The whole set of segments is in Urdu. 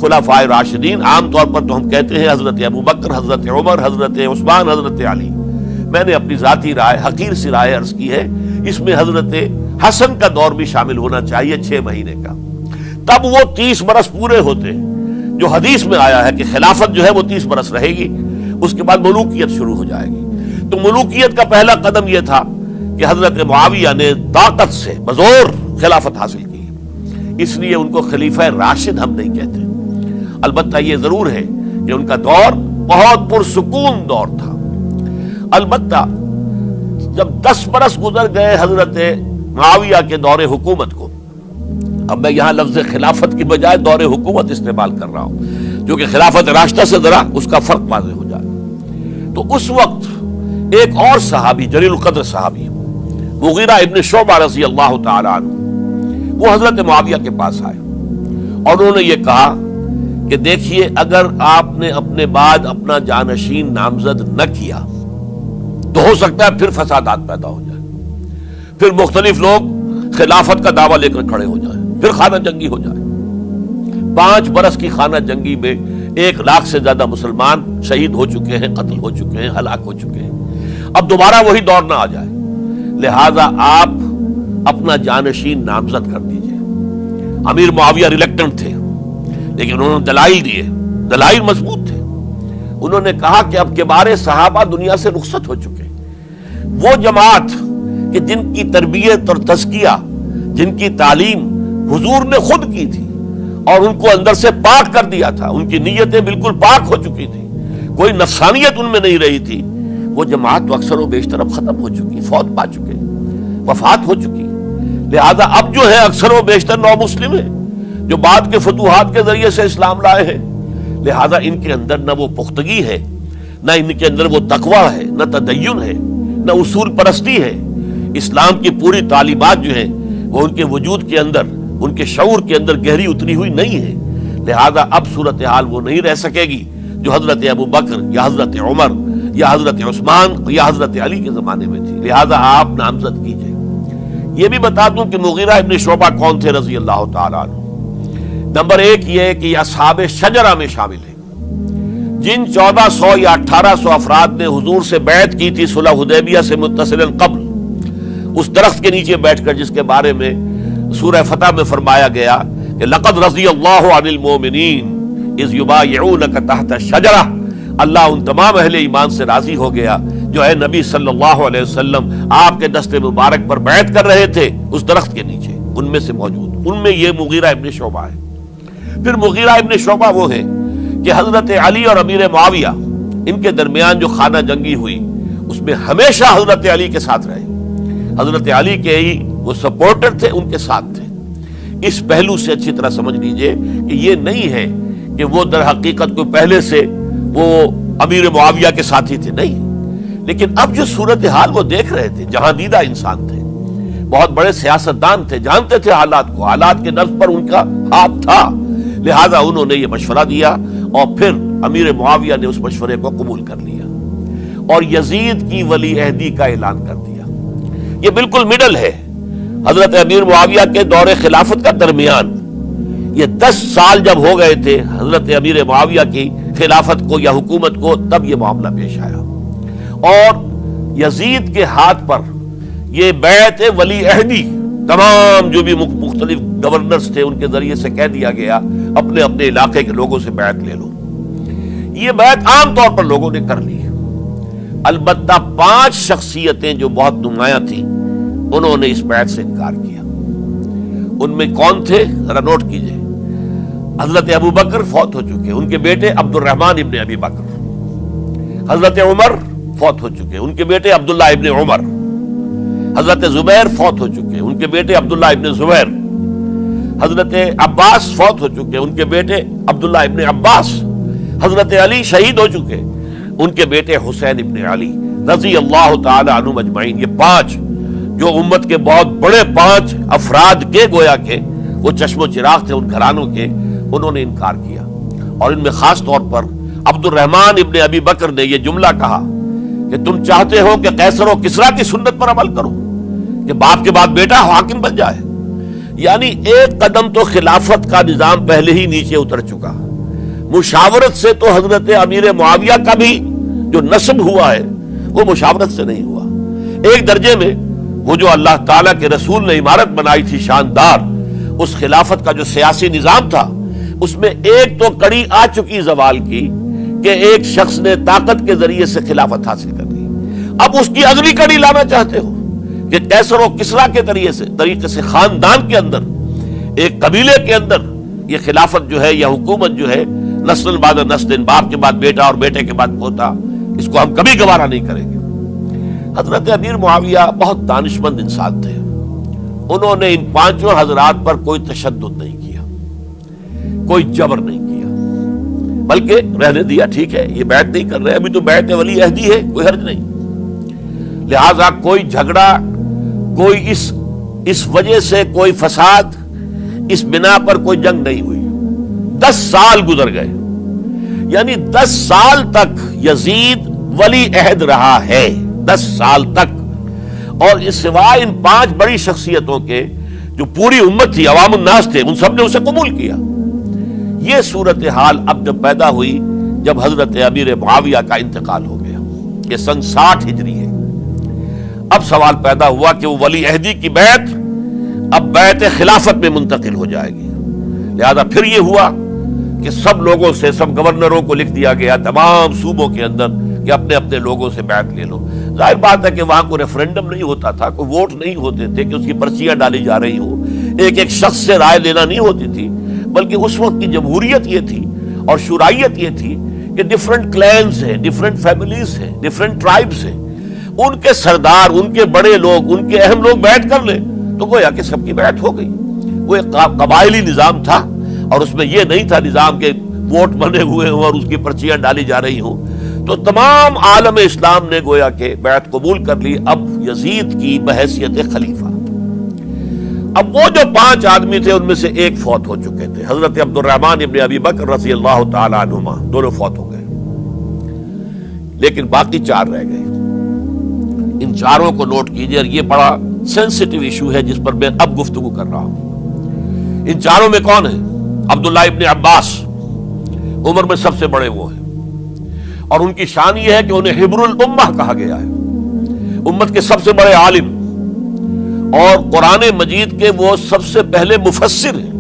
خلفائے راشدین، عام طور پر تو ہم کہتے ہیں حضرت ابو بکر، حضرت عمر، حضرت عثمان، حضرت علی. میں نے اپنی ذاتی رائے، حقیر سی رائے عرض کی ہے، اس میں حضرت حسن کا دور بھی شامل ہونا چاہیے 6 مہینے کا. تب وہ 30 برس پورے ہوتے ہیں جو حدیث میں آیا ہے کہ خلافت جو ہے وہ 30 برس رہے گی، اس کے بعد ملوکیت شروع ہو جائے گی. تو ملوکیت کا پہلا قدم یہ تھا کہ حضرت معاویہ نے طاقت سے بزور خلافت حاصل کی، اس لیے ان کو خلیفہ راشد ہم نہیں کہتے. البتہ یہ ضرور ہے کہ ان کا دور بہت پرسکون دور تھا. البتہ جب 10 برس گزر گئے حضرت معاویہ کے دور حکومت کو، اب میں یہاں لفظ خلافت کی بجائے دور حکومت استعمال کر رہا ہوں، جو کہ خلافت راشدہ سے ذرا اس کا فرق واضح ہو جائے. تو اس وقت ایک اور صحابی، جلیل القدر صحابی مغیرہ ابن شعبہ رضی اللہ تعالی عنہ، وہ حضرت معاویہ کے پاس آئے اور انہوں نے یہ کہا کہ دیکھیے، اگر آپ نے اپنے بعد اپنا جانشین نامزد نہ کیا تو ہو سکتا ہے پھر فسادات پیدا ہو جائے، پھر مختلف لوگ خلافت کا دعویٰ لے کر کھڑے ہو جائیں، پھر خانہ جنگی ہو جائے. 5 برس کی خانہ جنگی میں 1 لاکھ سے زیادہ مسلمان شہید ہو چکے ہیں، قتل ہو چکے ہیں، ہلاک ہو چکے ہیں. اب دوبارہ وہی دور نہ آ جائے، لہذا آپ اپنا جانشین نامزد کر دیجئے. امیر معاویہ ریلیکٹنٹ تھے، لیکن انہوں نے دلائل دیے، دلائل مضبوط تھے. انہوں نے کہا کہ اب کبار صحابہ دنیا سے رخصت ہو چکے، وہ جماعت کہ جن کی تربیت اور تزکیہ، جن کی تعلیم حضور نے خود کی تھی اور ان کو اندر سے پاک کر دیا تھا، ان کی نیتیں بالکل پاک ہو چکی تھی، کوئی نفسانیت ان میں نہیں رہی تھی، وہ جماعت تو اکثر و بیشتر اب ختم ہو چکی، فوت پا چکے، وفات ہو چکی. لہذا اب جو ہے اکثر و بیشتر نو مسلم ہیں جو بعد کے فتوحات کے ذریعے سے اسلام لائے ہیں. لہذا ان کے اندر نہ وہ پختگی ہے، نہ ان کے اندر وہ تقوی ہے، نہ تدین ہے، نہ اصول پرستی ہے. اسلام کی پوری تعلیمات جو ہیں وہ ان کے وجود کے اندر، ان کے شعور کے اندر گہری اتری ہوئی نہیں ہے. لہذا اب صورتحال وہ نہیں رہ سکے گی جو حضرت ابو بکر یا حضرت عمر یا حضرت عثمان یا حضرت علی کے زمانے میں تھی. لہذا آپ نامزد کیجئے. یہ بھی بتا دوں کہ مغیرہ ابن شعبہ کون تھے رضی اللہ تعالیٰ عنہ. نمبر 1 یہ کہ یہ اصحاب شجرہ میں شامل ہیں، جن 1400 یا 1800 افراد نے حضور سے بیعت کی تھی صلح حدیبیہ سے متصلا قبل، اس درخت کے نیچے بیٹھ کر جس کے بارے میں سورہ فتح میں فرمایا گیا کہ لقد رضی اللہ عن المؤمنین اذ یبایعونک تحت الشجرہ. اللہ ان تمام اہل ایمان سے راضی ہو گیا جو اے نبی صلی اللہ علیہ وسلم آپ کے دست مبارک پر بیعت کر رہے تھے اس درخت کے نیچے، ان میں سے موجود، ان میں یہ مغیرہ ابن شعبہ ہے. پھر مغیرہ ابن شعبہ وہ ہے کہ حضرت علی اور امیر معاویہ ان کے درمیان جو خانہ جنگی ہوئی اس میں ہمیشہ حضرت علی کے ساتھ رہے، حضرت علی کے ہی وہ سپورٹر تھے، ان کے ساتھ تھے. اس پہلو سے اچھی طرح سمجھ لیجئے کہ یہ نہیں ہے کہ وہ در حقیقت کو پہلے سے وہ امیر معاویہ کے ساتھی تھے، نہیں. لیکن اب جو صورتحال وہ دیکھ رہے تھے، جہاں دیدہ انسان تھے، بہت بڑے سیاستدان تھے، جانتے تھے حالات کو، حالات کے نفس پر ان کا ہاتھ تھا. لہذا انہوں نے یہ مشورہ دیا اور پھر امیر معاویہ نے اس مشورے کو قبول کر لیا اور یزید کی ولی عہدی کا اعلان کر دیا. یہ بالکل مڈل ہے حضرت امیر معاویہ کے دور خلافت کا درمیان. یہ 10 سال جب ہو گئے تھے حضرت امیر معاویہ کی خلافت کو یا حکومت کو، تب یہ معاملہ پیش آیا اور یزید کے ہاتھ پر یہ بیعت ولی عہدی تمام جو بھی مختلف گورنرز تھے ان کے ذریعے سے کہہ دیا گیا اپنے اپنے علاقے کے لوگوں سے بیعت لے لو. یہ بیعت عام طور پر لوگوں نے کر لی. البتہ 5 شخصیتیں جو بہت نمایاں تھیں انہوں نے اس بیعت سے انکار کیا. ان میں کون تھے ذرا نوٹ کیجئے. حضرت ابو بکر فوت ہو چکے، ان کے بیٹے عبد الرحمن ابن ابی بکر. حضرت عمر فوت ہو چکے، ان کے بیٹے عبداللہ ابن عمر. حضرت زبیر فوت ہو چکے، ان کے بیٹے عبداللہ ابن زبیر. حضرت عباس فوت ہو چکے، ان کے بیٹے عبداللہ ابن عباس. حضرت علی شہید ہو چکے، ان کے بیٹے حسین ابن علی رضی اللہ تعالی عنہم اجمعین. یہ 5 جو امت کے بہت بڑے 5 افراد کے گویا کے وہ چشم و چراغ تھے ان گھرانوں کے، انہوں نے انکار کیا. اور ان میں خاص طور پر عبد الرحمن ابن ابی بکر نے یہ جملہ کہا کہ تم چاہتے ہو کہ قیصر و کسریٰ کی سنت پر عمل کرو کہ باپ کے بعد بیٹا حاکم بن جائے. یعنی ایک قدم تو خلافت کا نظام پہلے ہی نیچے اتر چکا. مشاورت سے تو حضرت امیر معاویہ کا بھی جو نسب ہوا ہے وہ مشاورت سے نہیں ہوا. ایک درجے میں وہ جو اللہ تعالیٰ کے رسول نے عمارت بنائی تھی شاندار، اس خلافت کا جو سیاسی نظام تھا، اس میں ایک تو کڑی آ چکی زوال کی کہ ایک شخص نے طاقت کے ذریعے سے خلافت حاصل کر لی. اب اس کی اگلی کڑی لانا چاہتے ہو کہ کیسر و کسریٰ کے طریقے سے خاندان کے اندر، ایک قبیلے کے اندر یہ خلافت جو ہے یا حکومت جو ہے نسل بعد نسل، باپ کے بعد بیٹا اور بیٹے کے بعد پوتا، اس کو ہم کبھی گوارا نہیں کریں گے. حضرت امیر معاویہ بہت دانشمند انسان تھے. انہوں نے ان پانچوں حضرات پر کوئی تشدد نہیں کیا، کوئی جبر نہیں کیا، بلکہ رہنے دیا. ٹھیک ہے، یہ بیعت نہیں کر رہے، ابھی تو بیعت ولی عہدی ہے، کوئی حرج نہیں. لہذا کوئی جھگڑا، کوئی اس وجہ سے کوئی فساد، اس بنا پر کوئی جنگ نہیں ہوئی. 10 سال گزر گئے، یعنی 10 سال تک یزید ولی عہد رہا ہے. 10 سال تک. اور اس سوائے ان 5 بڑی شخصیتوں کے جو پوری امت تھی، عوام الناس تھے، ان سب نے اسے قبول کیا. یہ صورتحال اب جب پیدا ہوئی جب حضرت امیر معاویہ کا انتقال ہو گیا، یہ سن 60 ہجری ہے. اب سوال پیدا ہوا کہ وہ ولی عہدی کی بیعت اب بیعت خلافت میں منتقل ہو جائے گی. لہذا پھر یہ ہوا کہ سب لوگوں سے، سب گورنروں کو لکھ دیا گیا تمام صوبوں کے اندر کہ اپنے اپنے لوگوں سے بیعت لے لو. ظاہر بات ہے کہ وہاں کوئی ریفرنڈم نہیں ہوتا تھا، کوئی ووٹ نہیں ہوتے تھے کہ اس کی پرچیاں ڈالی جا رہی ہوں، ایک ایک شخص سے رائے لینا نہیں ہوتی تھی، بلکہ اس وقت کی جمہوریت یہ تھی اور شورائیت یہ تھی کہ ڈفرنٹ کلینز ہیں، ڈفرنٹ فیملیز ہیں، ڈفرنٹ ٹرائبز ہیں، ان کے سردار، ان کے بڑے لوگ، ان کے اہم لوگ بیعت کر لیں تو گویا کہ سب کی بیعت ہو گئی. وہ ایک قبائلی نظام تھا اور اس میں یہ نہیں تھا نظام کے ووٹ بنے ہوئے ہوں اور اس کی پرچیاں ڈالی جا رہی ہوں. تو تمام عالم اسلام نے گویا کہ بیعت قبول کر لی اب یزید کی بحیثیت خلیفہ. اب وہ جو 5 آدمی تھے ان میں سے ایک فوت ہو چکے تھے، حضرت عبد الرحمن ابن ابی بکر رضی اللہ تعالی عنہما، دونوں فوت ہو گئے، لیکن باقی 4 رہ گئے. ان 4 کو نوٹ کیجئے، اور یہ بڑا سینسٹیو ایشو ہے جس پر میں اب گفتگو کر رہا ہوں. ان 4 میں کون ہیں؟ عبداللہ ابن عباس، عمر میں سب سے بڑے وہ ہیں، اور ان کی شان یہ ہے کہ انہیں حبر الامہ کہا گیا ہے، امت کے سب سے بڑے عالم، اور قرآن مجید کے وہ سب سے پہلے مفسر ہیں.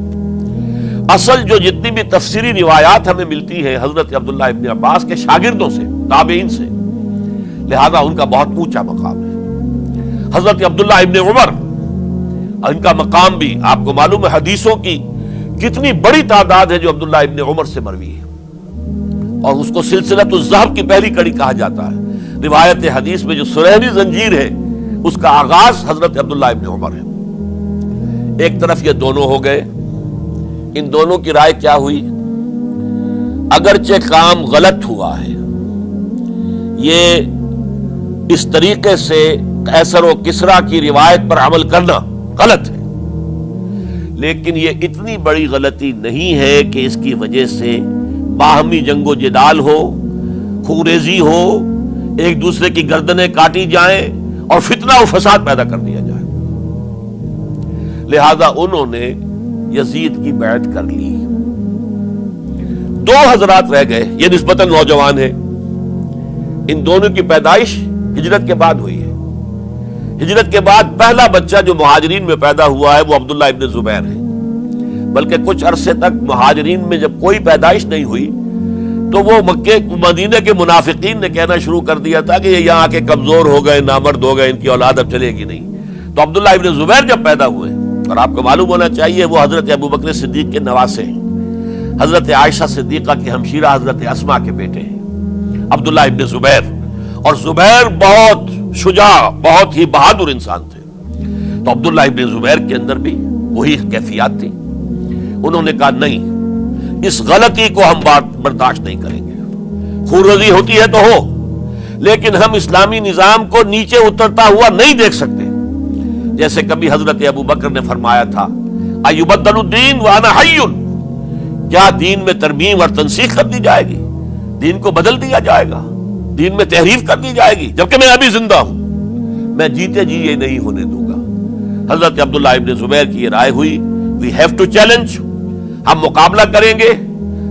اصل جو جتنی بھی تفسیری روایات ہمیں ملتی ہیں حضرت عبداللہ ابن عباس کے شاگردوں سے، تابعین سے، لہذا ان کا بہت اونچا مقام ہے. حضرت عبداللہ ابن عمر، ان کا مقام بھی آپ کو معلوم ہے، حدیثوں کی کتنی بڑی تعداد ہے جو عبداللہ ابن عمر سے مروی ہے، اور اس کو سلسلۃ الذہب کی پہلی کڑی کہا جاتا ہے. روایت حدیث میں جو سرہنی زنجیر ہے اس کا آغاز حضرت عبداللہ ابن عمر ہے. ایک طرف یہ دونوں ہو گئے، ان دونوں کی رائے کیا ہوئی؟ اگرچہ کام غلط ہوا ہے، یہ اس طریقے سے قیصر و کسریٰ کی روایت پر عمل کرنا غلط ہے، لیکن یہ اتنی بڑی غلطی نہیں ہے کہ اس کی وجہ سے باہمی جنگ و جدال ہو، خوریزی ہو، ایک دوسرے کی گردنیں کاٹی جائیں اور فتنہ و فساد پیدا کر دیا جائے. لہذا انہوں نے یزید کی بیعت کر لی. 2 حضرات رہ گئے، یہ نسبتاً نوجوان ہیں. ان دونوں کی پیدائش ہجرت کے بعد ہوئی ہے. ہجرت کے بعد پہلا بچہ جو مہاجرین میں پیدا ہوا ہے وہ عبداللہ ابن زبیر ہے. بلکہ کچھ عرصے تک مہاجرین میں جب کوئی پیدائش نہیں ہوئی تو وہ مکے مدینہ کے منافقین نے کہنا شروع کر دیا تھا کہ یہ یہاں کے کمزور ہو گئے، نامرد ہو گئے، ان کی اولاد اب چلے گی نہیں. تو عبداللہ ابن زبیر جب پیدا ہوئے، اور آپ کو معلوم ہونا چاہیے وہ حضرت ابوبکر صدیق کے نواسے ہیں، حضرت عائشہ صدیقہ کی ہمشیرہ حضرت اسماء کے بیٹے ہیں عبداللہ ابن زبیر. اور زبیر بہت شجاع، بہت ہی بہادر انسان تھے. تو عبداللہ ابن زبیر کے اندر بھی وہی کیفیات تھی. انہوں نے کہا نہیں، اس غلطی کو ہم برداشت نہیں کریں گے. خوردی ہوتی ہے تو ہو، لیکن ہم اسلامی نظام کو نیچے اترتا ہوا نہیں دیکھ سکتے. جیسے کبھی حضرت ابو بکر نے فرمایا تھا ایبدل الدین وانا حی، کیا دین میں ترمیم اور تنسیخ کر دی جائے گی؟ دین کو بدل دیا جائے گا، دین میں تحریف کر دی جائے گی جبکہ میں ابھی زندہ ہوں؟ میں جیتے جی یہ نہیں ہونے دوں گا. حضرت عبداللہ ابن زبیر کی یہ رائے ہوئی، وی ہیو ٹو چیلنج، ہم مقابلہ کریں گے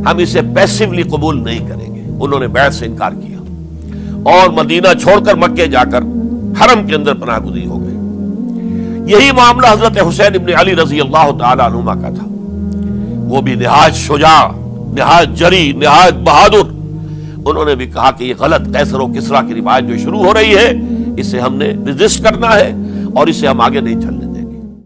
ہم اسے پیسیولی قبول نہیں کریں گے. انہوں نے بیعت سے انکار کیا اور مدینہ چھوڑ کر مکے جا کر حرم کے اندر پناہ گزین ہو گئے. یہی معاملہ حضرت حسین ابن علی رضی اللہ تعالی عنہما کا تھا. وہ بھی نہایت شجاع، نہایت جری، نہایت بہادر. انہوں نے بھی کہا کہ یہ غلط قیصر و کسریٰ کی روایت جو شروع ہو رہی ہے، اسے ہم نے رجسٹ کرنا ہے اور اسے ہم آگے نہیں چلنے.